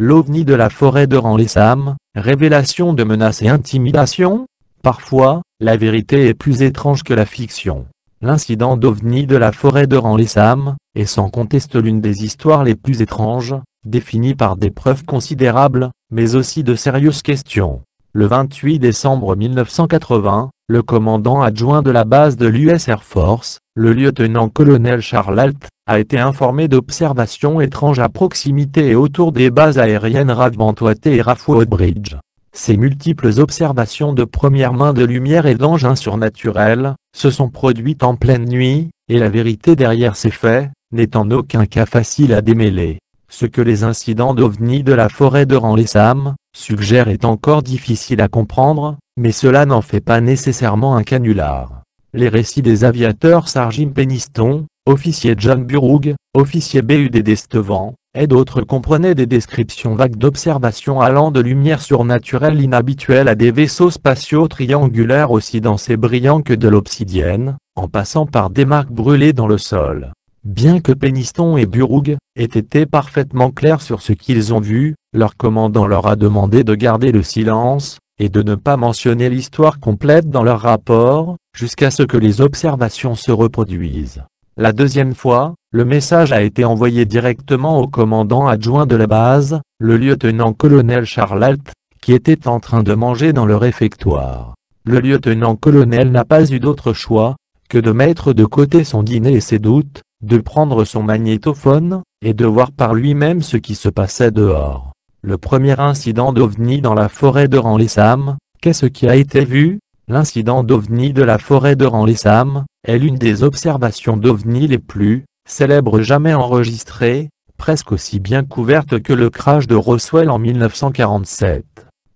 l'OVNI de la forêt de Ranlesam, révélation de menaces et intimidation. Parfois, la vérité est plus étrange que la fiction. L'incident d'OVNI de la forêt de Ranlesam est sans conteste l'une des histoires les plus étranges, définie par des preuves considérables, mais aussi de sérieuses questions. Le 28 décembre 1980, le commandant adjoint de la base de l'US Air Force, le lieutenant-colonel Charles Alt, a été informé d'observations étranges à proximité et autour des bases aériennes Ravensthwaite et Rafford-Bridge. Ces multiples observations de première main de lumière et d'engins surnaturels se sont produites en pleine nuit, et la vérité derrière ces faits n'est en aucun cas facile à démêler. Ce que les incidents d'OVNI de la forêt de Ranlesam suggèrent est encore difficile à comprendre, mais cela n'en fait pas nécessairement un canular. Les récits des aviateurs Sir Jim Penniston, officier John Burroughs, officier BUD d'Estevan, et d'autres comprenaient des descriptions vagues d'observations allant de lumière surnaturelle inhabituelle à des vaisseaux spatiaux triangulaires aussi denses et brillants que de l'obsidienne, en passant par des marques brûlées dans le sol. Bien que Penniston et Burroughs aient été parfaitement clairs sur ce qu'ils ont vu, leur commandant leur a demandé de garder le silence, et de ne pas mentionner l'histoire complète dans leur rapport, jusqu'à ce que les observations se reproduisent. La deuxième fois, le message a été envoyé directement au commandant adjoint de la base, le lieutenant-colonel Charles Alt, qui était en train de manger dans le réfectoire. Le lieutenant-colonel n'a pas eu d'autre choix que de mettre de côté son dîner et ses doutes, de prendre son magnétophone, et de voir par lui-même ce qui se passait dehors. Le premier incident d'OVNI dans la forêt de Ranlesam, qu'est-ce qui a été vu? L'incident d'OVNI de la forêt de Ranlesam est l'une des observations d'OVNI les plus célèbres jamais enregistrées, presque aussi bien couverte que le crash de Roswell en 1947.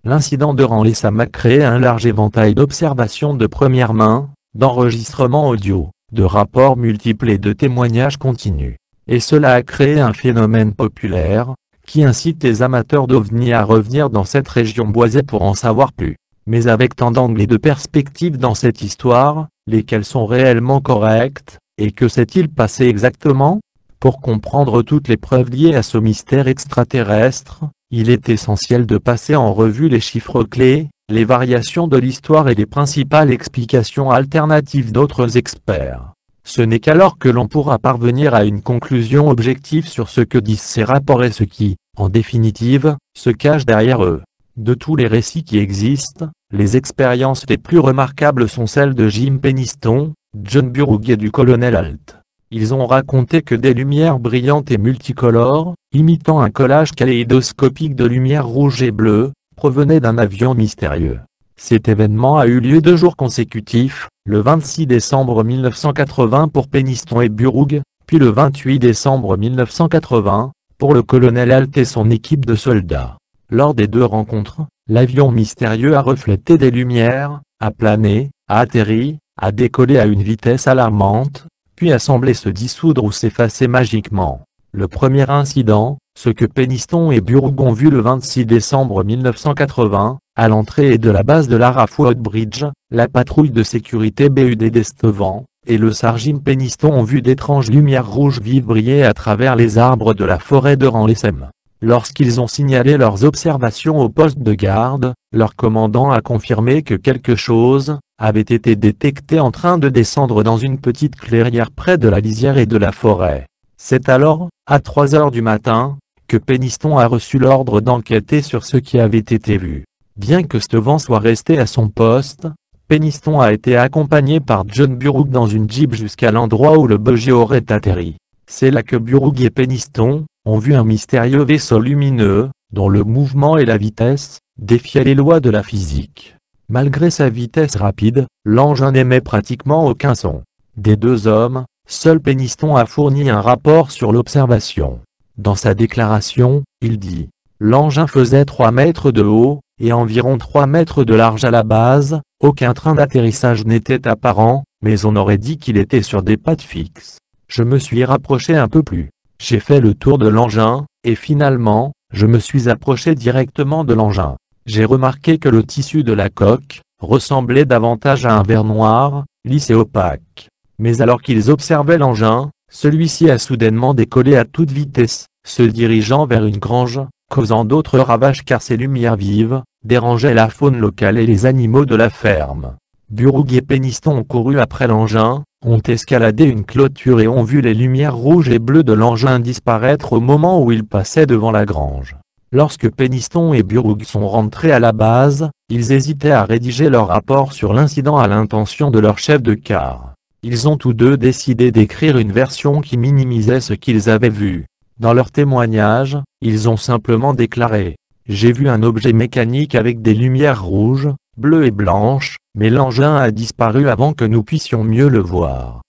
L'incident de Ranlesam a créé un large éventail d'observations de première main, d'enregistrements audio, de rapports multiples et de témoignages continus. Et cela a créé un phénomène populaire, qui incite les amateurs d'OVNI à revenir dans cette région boisée pour en savoir plus. Mais avec tant d'angles et de perspectives dans cette histoire, lesquelles sont réellement correctes, et que s'est-il passé exactement? Pour comprendre toutes les preuves liées à ce mystère extraterrestre, il est essentiel de passer en revue les chiffres clés, les variations de l'histoire et les principales explications alternatives d'autres experts. Ce n'est qu'alors que l'on pourra parvenir à une conclusion objective sur ce que disent ces rapports et ce qui, en définitive, se cache derrière eux. De tous les récits qui existent, les expériences les plus remarquables sont celles de Jim Penniston, John Burroughs et du colonel Alt. Ils ont raconté que des lumières brillantes et multicolores, imitant un collage kaléidoscopique de lumière rouge et bleue, provenaient d'un avion mystérieux. Cet événement a eu lieu 2 jours consécutifs, le 26 décembre 1980 pour Penniston et Burroughs, puis le 28 décembre 1980, pour le colonel Alt et son équipe de soldats. Lors des 2 rencontres, l'avion mystérieux a reflété des lumières, a plané, a atterri, a décollé à une vitesse alarmante, puis a semblé se dissoudre ou s'effacer magiquement. Le premier incident, ce que Penniston et Burroughs ont vu le 26 décembre 1980, à l'entrée de la base de la Rafford-Bridge, la patrouille de sécurité BUD d'Estevan, et le Sir Jim Penniston ont vu d'étranges lumières rouges vives briller à travers les arbres de la forêt de Ranlesam. Lorsqu'ils ont signalé leurs observations au poste de garde, leur commandant a confirmé que quelque chose avait été détecté en train de descendre dans une petite clairière près de la lisière et de la forêt. C'est alors, à 3 heures du matin, que Penniston a reçu l'ordre d'enquêter sur ce qui avait été vu. Bien que Stevan soit resté à son poste, Penniston a été accompagné par John Burroughs dans une Jeep jusqu'à l'endroit où le buggy aurait atterri. C'est là que Burroughs et Penniston ont vu un mystérieux vaisseau lumineux, dont le mouvement et la vitesse défiaient les lois de la physique. Malgré sa vitesse rapide, l'engin n'émet pratiquement aucun son. Des 2 hommes, seul Penniston a fourni un rapport sur l'observation. Dans sa déclaration, il dit « L'engin faisait 3 mètres de haut, et environ 3 mètres de large à la base, aucun train d'atterrissage n'était apparent, mais on aurait dit qu'il était sur des pattes fixes. Je me suis rapproché un peu plus. J'ai fait le tour de l'engin, et finalement, je me suis approché directement de l'engin. J'ai remarqué que le tissu de la coque ressemblait davantage à un verre noir, lisse et opaque. Mais alors qu'ils observaient l'engin, celui-ci a soudainement décollé à toute vitesse, se dirigeant vers une grange, causant d'autres ravages car ces lumières vives dérangeaient la faune locale et les animaux de la ferme. Burroughs et Penniston ont couru après l'engin, ont escaladé une clôture et ont vu les lumières rouges et bleues de l'engin disparaître au moment où ils passaient devant la grange. Lorsque Penniston et Burroughs sont rentrés à la base, ils hésitaient à rédiger leur rapport sur l'incident à l'intention de leur chef de quart. Ils ont tous deux décidé d'écrire une version qui minimisait ce qu'ils avaient vu. Dans leur témoignage, ils ont simplement déclaré « J'ai vu un objet mécanique avec des lumières rouges, bleues et blanches, mais l'engin a disparu avant que nous puissions mieux le voir. »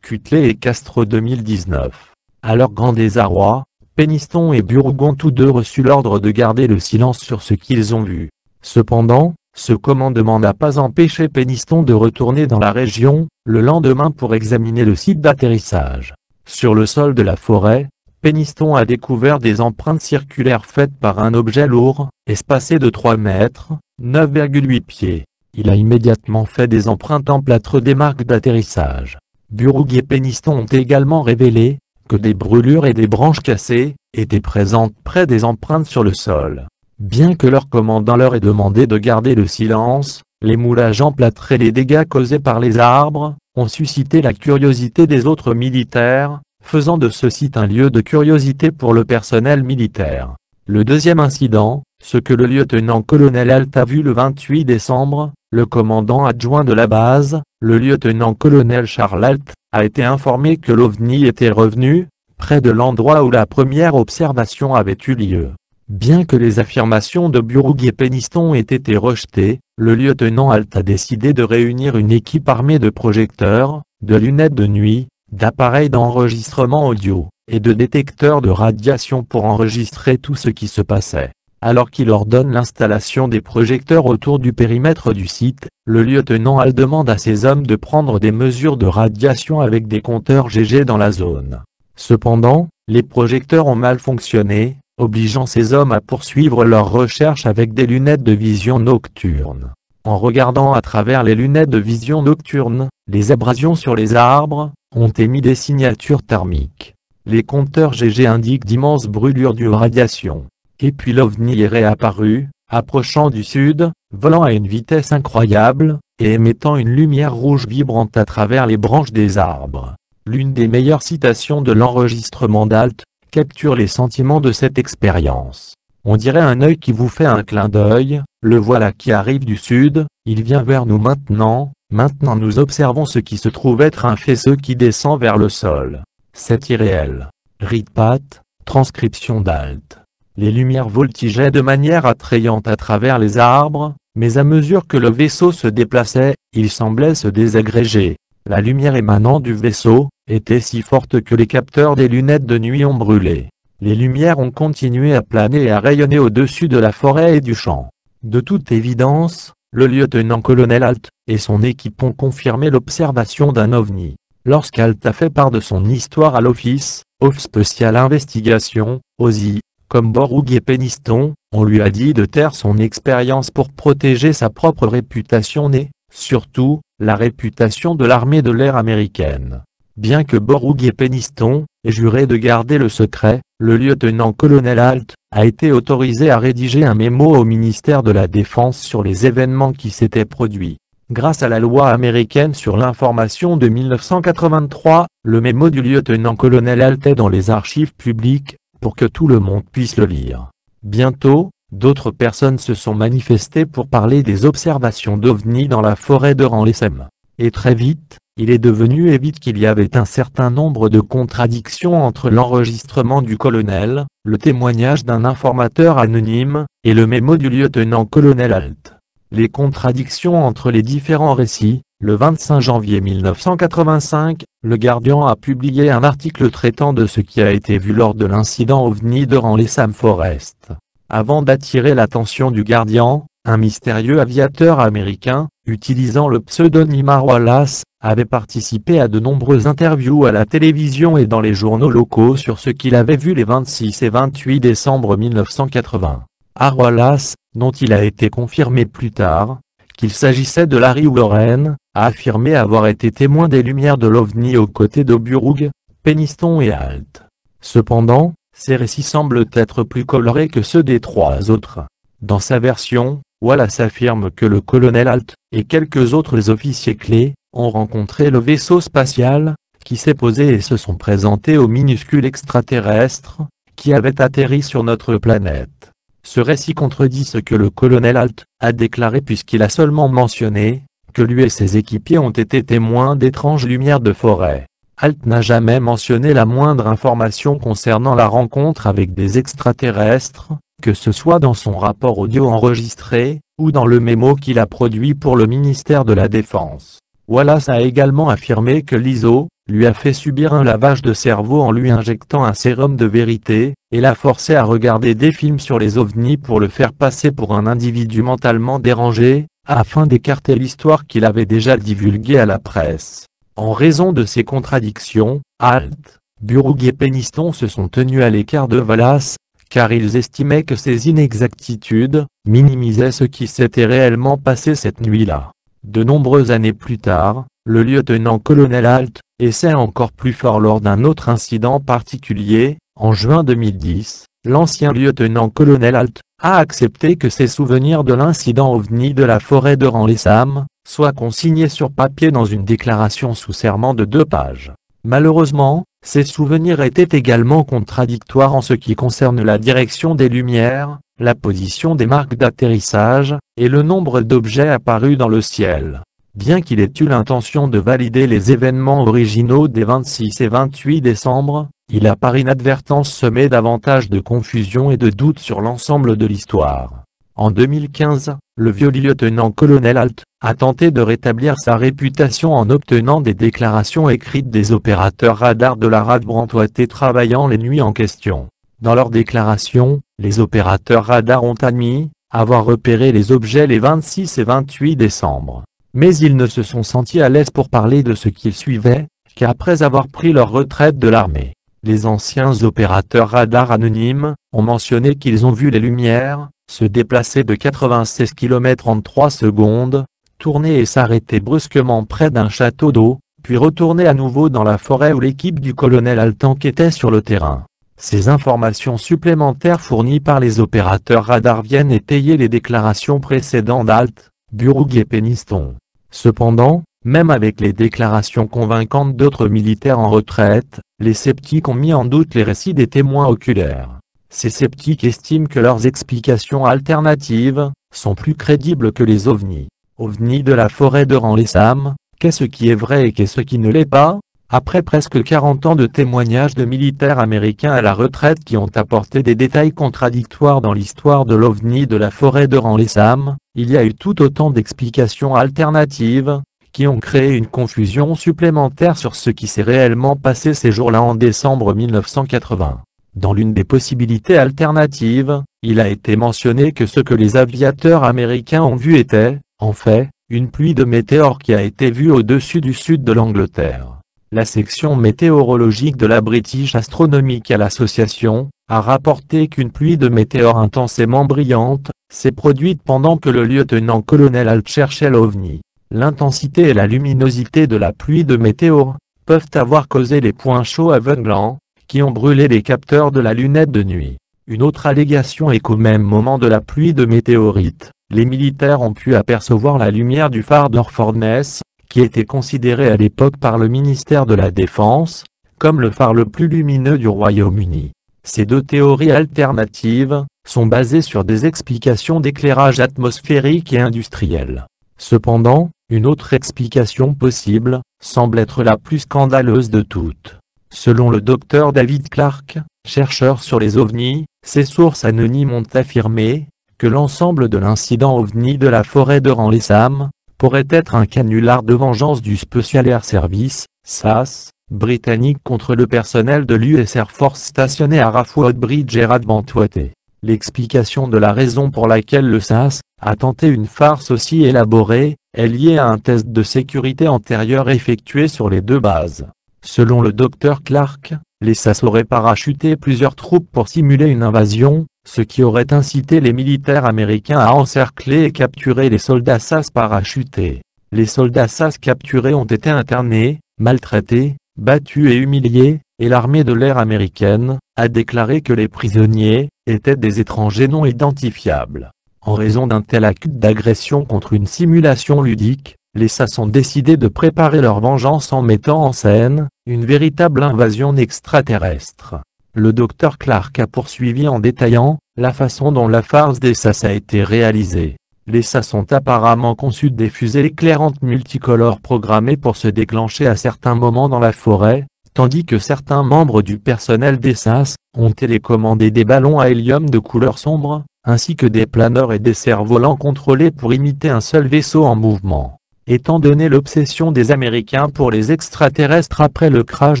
Cutley et Castro 2019. À leur grand désarroi, Penniston et Burroughs ont tous deux reçu l'ordre de garder le silence sur ce qu'ils ont vu. Cependant, ce commandement n'a pas empêché Penniston de retourner dans la région, le lendemain pour examiner le site d'atterrissage. Sur le sol de la forêt, Penniston a découvert des empreintes circulaires faites par un objet lourd, espacé de 3 mètres, 9,8 pieds. Il a immédiatement fait des empreintes en plâtre des marques d'atterrissage. Burroughs et Penniston ont également révélé que des brûlures et des branches cassées étaient présentes près des empreintes sur le sol. Bien que leur commandant leur ait demandé de garder le silence, les moulages en plâtre et les dégâts causés par les arbres ont suscité la curiosité des autres militaires, faisant de ce site un lieu de curiosité pour le personnel militaire. Le deuxième incident, ce que le lieutenant-colonel Alt a vu le 28 décembre, le commandant adjoint de la base, le lieutenant-colonel Charles Alt, a été informé que l'OVNI était revenu, près de l'endroit où la première observation avait eu lieu. Bien que les affirmations de Burroughs et Penniston aient été rejetées, le lieutenant Alt a décidé de réunir une équipe armée de projecteurs, de lunettes de nuit, d'appareils d'enregistrement audio, et de détecteurs de radiation pour enregistrer tout ce qui se passait. Alors qu'il ordonne l'installation des projecteurs autour du périmètre du site, le lieutenant Alt demande à ses hommes de prendre des mesures de radiation avec des compteurs GG dans la zone. Cependant, les projecteurs ont mal fonctionné, obligeant ces hommes à poursuivre leurs recherches avec des lunettes de vision nocturne. En regardant à travers les lunettes de vision nocturne, les abrasions sur les arbres ont émis des signatures thermiques. Les compteurs GG indiquent d'immenses brûlures dues aux radiations. Et puis l'OVNI est réapparu, approchant du sud, volant à une vitesse incroyable, et émettant une lumière rouge vibrante à travers les branches des arbres. L'une des meilleures citations de l'enregistrement d'Alt capture les sentiments de cette expérience. On dirait un œil qui vous fait un clin d'œil, le voilà qui arrive du sud, il vient vers nous maintenant nous observons ce qui se trouve être un faisceau qui descend vers le sol. C'est irréel. Reed Pat, transcription d'Alt. Les lumières voltigeaient de manière attrayante à travers les arbres, mais à mesure que le vaisseau se déplaçait, il semblait se désagréger. La lumière émanant du vaisseau était si forte que les capteurs des lunettes de nuit ont brûlé. Les lumières ont continué à planer et à rayonner au-dessus de la forêt et du champ. De toute évidence, le lieutenant-colonel Alt et son équipe ont confirmé l'observation d'un OVNI. Lorsqu'Alt a fait part de son histoire à l'Office of Special Investigation, OSI, comme Burroughs et Penniston, on lui a dit de taire son expérience pour protéger sa propre réputation et, surtout, la réputation de l'armée de l'air américaine. Bien que Burroughs et Penniston aient juré de garder le secret, le lieutenant-colonel Alt a été autorisé à rédiger un mémo au ministère de la Défense sur les événements qui s'étaient produits. Grâce à la loi américaine sur l'information de 1983, le mémo du lieutenant-colonel Alt est dans les archives publiques, pour que tout le monde puisse le lire. Bientôt, d'autres personnes se sont manifestées pour parler des observations d'OVNI dans la forêt de Ranlesem. Et très vite, il est devenu évident qu'il y avait un certain nombre de contradictions entre l'enregistrement du colonel, le témoignage d'un informateur anonyme, et le mémo du lieutenant-colonel Alt. Les contradictions entre les différents récits. Le 25 janvier 1985, Le Guardian a publié un article traitant de ce qui a été vu lors de l'incident OVNI de Ranlesem Forest. Avant d'attirer l'attention du Guardian, un mystérieux aviateur américain, utilisant le pseudonyme Art Wallace, avait participé à de nombreuses interviews à la télévision et dans les journaux locaux sur ce qu'il avait vu les 26 et 28 décembre 1980. Art Wallace, dont il a été confirmé plus tard qu'il s'agissait de Larry Warren, a affirmé avoir été témoin des lumières de l'OVNI aux côtés de Burroughs, Penniston et Alt. Cependant, ces récits semblent être plus colorés que ceux des 3 autres. Dans sa version, Wallace affirme que le colonel Halt, et quelques autres officiers clés, ont rencontré le vaisseau spatial, qui s'est posé et se sont présentés aux minuscules extraterrestres, qui avaient atterri sur notre planète. Ce récit contredit ce que le colonel Halt a déclaré puisqu'il a seulement mentionné que lui et ses équipiers ont été témoins d'étranges lumières de forêt. Halt n'a jamais mentionné la moindre information concernant la rencontre avec des extraterrestres, que ce soit dans son rapport audio enregistré, ou dans le mémo qu'il a produit pour le ministère de la Défense. Wallace a également affirmé que l'ISO lui a fait subir un lavage de cerveau en lui injectant un sérum de vérité, et l'a forcé à regarder des films sur les ovnis pour le faire passer pour un individu mentalement dérangé, afin d'écarter l'histoire qu'il avait déjà divulguée à la presse. En raison de ces contradictions, Halt, Burroughs et Peniston se sont tenus à l'écart de Wallace, car ils estimaient que ces inexactitudes minimisaient ce qui s'était réellement passé cette nuit-là. De nombreuses années plus tard, le lieutenant-colonel Halt essaie encore plus fort lors d'un autre incident particulier. En juin 2010, l'ancien lieutenant-colonel Halt a accepté que ses souvenirs de l'incident ovni de la forêt de Ranlesam soient consignés sur papier dans une déclaration sous serment de 2 pages. Malheureusement, ces souvenirs étaient également contradictoires en ce qui concerne la direction des lumières, la position des marques d'atterrissage, et le nombre d'objets apparus dans le ciel. Bien qu'il ait eu l'intention de valider les événements originaux des 26 et 28 décembre, il a par inadvertance semé davantage de confusion et de doute sur l'ensemble de l'histoire. En 2015, le vieux lieutenant-colonel Halt a tenté de rétablir sa réputation en obtenant des déclarations écrites des opérateurs radars de la rade Brantwater travaillant les nuits en question. Dans leurs déclarations, les opérateurs radars ont admis avoir repéré les objets les 26 et 28 décembre. Mais ils ne se sont sentis à l'aise pour parler de ce qu'ils suivaient, qu'après avoir pris leur retraite de l'armée. Les anciens opérateurs radars anonymes ont mentionné qu'ils ont vu les lumières se déplacer de 96 km en 3 secondes, tourner et s'arrêter brusquement près d'un château d'eau, puis retourner à nouveau dans la forêt où l'équipe du colonel Halt enquêtait sur le terrain. Ces informations supplémentaires fournies par les opérateurs radars viennent étayer les déclarations précédentes d'Halt, Burroughs et Peniston. Cependant, même avec les déclarations convaincantes d'autres militaires en retraite, les sceptiques ont mis en doute les récits des témoins oculaires. Ces sceptiques estiment que leurs explications alternatives sont plus crédibles que les ovnis. Ovnis de la forêt de Ranlesam, qu'est-ce qui est vrai et qu'est-ce qui ne l'est pas? Après presque 40 ans de témoignages de militaires américains à la retraite qui ont apporté des détails contradictoires dans l'histoire de l'OVNI de la forêt de Ranlesam, il y a eu tout autant d'explications alternatives, qui ont créé une confusion supplémentaire sur ce qui s'est réellement passé ces jours-là en décembre 1980. Dans l'une des possibilités alternatives, il a été mentionné que ce que les aviateurs américains ont vu était, en fait, une pluie de météores qui a été vue au-dessus du sud de l'Angleterre. La section météorologique de la British Astronomical Association a rapporté qu'une pluie de météores intensément brillante s'est produite pendant que le lieutenant-colonel Halt cherchait l'OVNI. L'intensité et la luminosité de la pluie de météores peuvent avoir causé les points chauds aveuglants, qui ont brûlé les capteurs de la lunette de nuit. Une autre allégation est qu'au même moment de la pluie de météorites, les militaires ont pu apercevoir la lumière du phare d'Orfordness, qui était considéré à l'époque par le ministère de la Défense comme le phare le plus lumineux du Royaume-Uni. Ces 2 théories alternatives sont basées sur des explications d'éclairage atmosphérique et industriel. Cependant, une autre explication possible semble être la plus scandaleuse de toutes. Selon le docteur David Clark, chercheur sur les ovnis, ces sources anonymes ont affirmé que l'ensemble de l'incident ovni de la forêt de Ranlesam pourrait être un canular de vengeance du Special Air Service, SAS, britannique contre le personnel de l'US Air Force stationné à RAF Woodbridge et Rad Brantwater. L'explication de la raison pour laquelle le SAS a tenté une farce aussi élaborée est liée à un test de sécurité antérieur effectué sur les 2 bases. Selon le docteur Clark, les SAS auraient parachuté plusieurs troupes pour simuler une invasion, ce qui aurait incité les militaires américains à encercler et capturer les soldats SAS parachutés. Les soldats SAS capturés ont été internés, maltraités, battus et humiliés, et l'armée de l'air américaine a déclaré que les prisonniers étaient des étrangers non identifiables. En raison d'un tel acte d'agression contre une simulation ludique, les SAS ont décidé de préparer leur vengeance en mettant en scène une véritable invasion extraterrestre. Le Dr Clark a poursuivi en détaillant la façon dont la farce des SAS a été réalisée. Les SAS ont apparemment conçu des fusées éclairantes multicolores programmées pour se déclencher à certains moments dans la forêt, tandis que certains membres du personnel des SAS ont télécommandé des ballons à hélium de couleur sombre, ainsi que des planeurs et des cerfs-volants contrôlés pour imiter un seul vaisseau en mouvement. Étant donné l'obsession des Américains pour les extraterrestres après le crash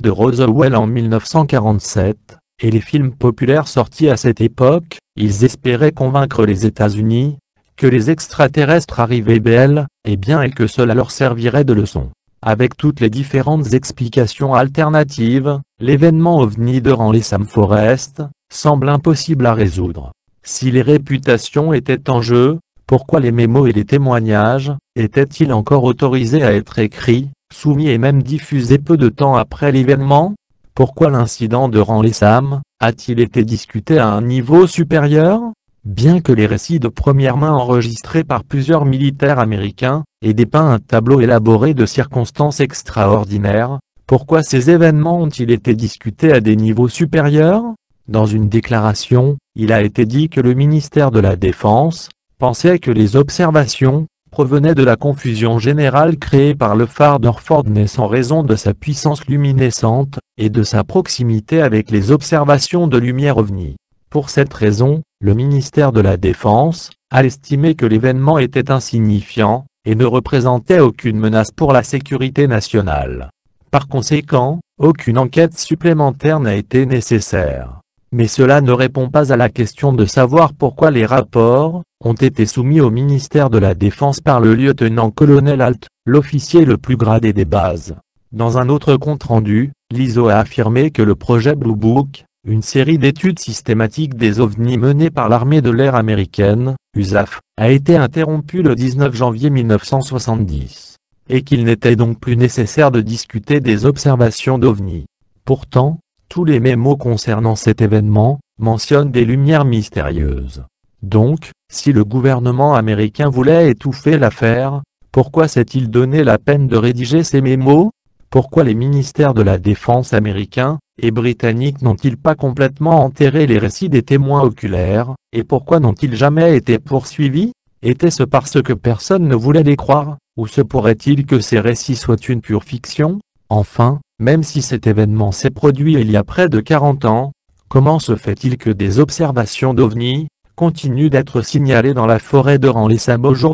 de Roswell en 1947, et les films populaires sortis à cette époque, ils espéraient convaincre les États-Unis que les extraterrestres arrivaient bel et bien et que cela leur servirait de leçon. Avec toutes les différentes explications alternatives, l'événement OVNI de Raleigh-Sam Forest semble impossible à résoudre. Si les réputations étaient en jeu, pourquoi les mémos et les témoignages étaient-ils encore autorisés à être écrits, soumis et même diffusés peu de temps après l'événement? Pourquoi l'incident de Raleigh-Sam a-t-il été discuté à un niveau supérieur? Bien que les récits de première main enregistrés par plusieurs militaires américains aient dépeint un tableau élaboré de circonstances extraordinaires, pourquoi ces événements ont-ils été discutés à des niveaux supérieurs? Dans une déclaration, il a été dit que le ministère de la Défense pensait que les observations provenaient de la confusion générale créée par le phare d'Orfordness en raison de sa puissance luminescente et de sa proximité avec les observations de lumière OVNI. Pour cette raison, le ministère de la Défense a estimé que l'événement était insignifiant et ne représentait aucune menace pour la sécurité nationale. Par conséquent, aucune enquête supplémentaire n'a été nécessaire. Mais cela ne répond pas à la question de savoir pourquoi les rapports ont été soumis au ministère de la Défense par le lieutenant-colonel Alt, l'officier le plus gradé des bases. Dans un autre compte-rendu, l'ISO a affirmé que le projet Blue Book, une série d'études systématiques des OVNI menée par l'armée de l'air américaine, USAF, a été interrompu le 19 janvier 1970, et qu'il n'était donc plus nécessaire de discuter des observations d'OVNI. Pourtant, tous les mémos concernant cet événement mentionnent des lumières mystérieuses. Donc, si le gouvernement américain voulait étouffer l'affaire, pourquoi s'est-il donné la peine de rédiger ces mémos? Pourquoi les ministères de la Défense américains et britanniques n'ont-ils pas complètement enterré les récits des témoins oculaires, et pourquoi n'ont-ils jamais été poursuivis? Était-ce parce que personne ne voulait les croire, ou se pourrait-il que ces récits soient une pure fiction? Enfin, même si cet événement s'est produit il y a près de 40 ans, comment se fait-il que des observations d'OVNI continuent d'être signalées dans la forêt de Raleigh-Sam aujourd'hui?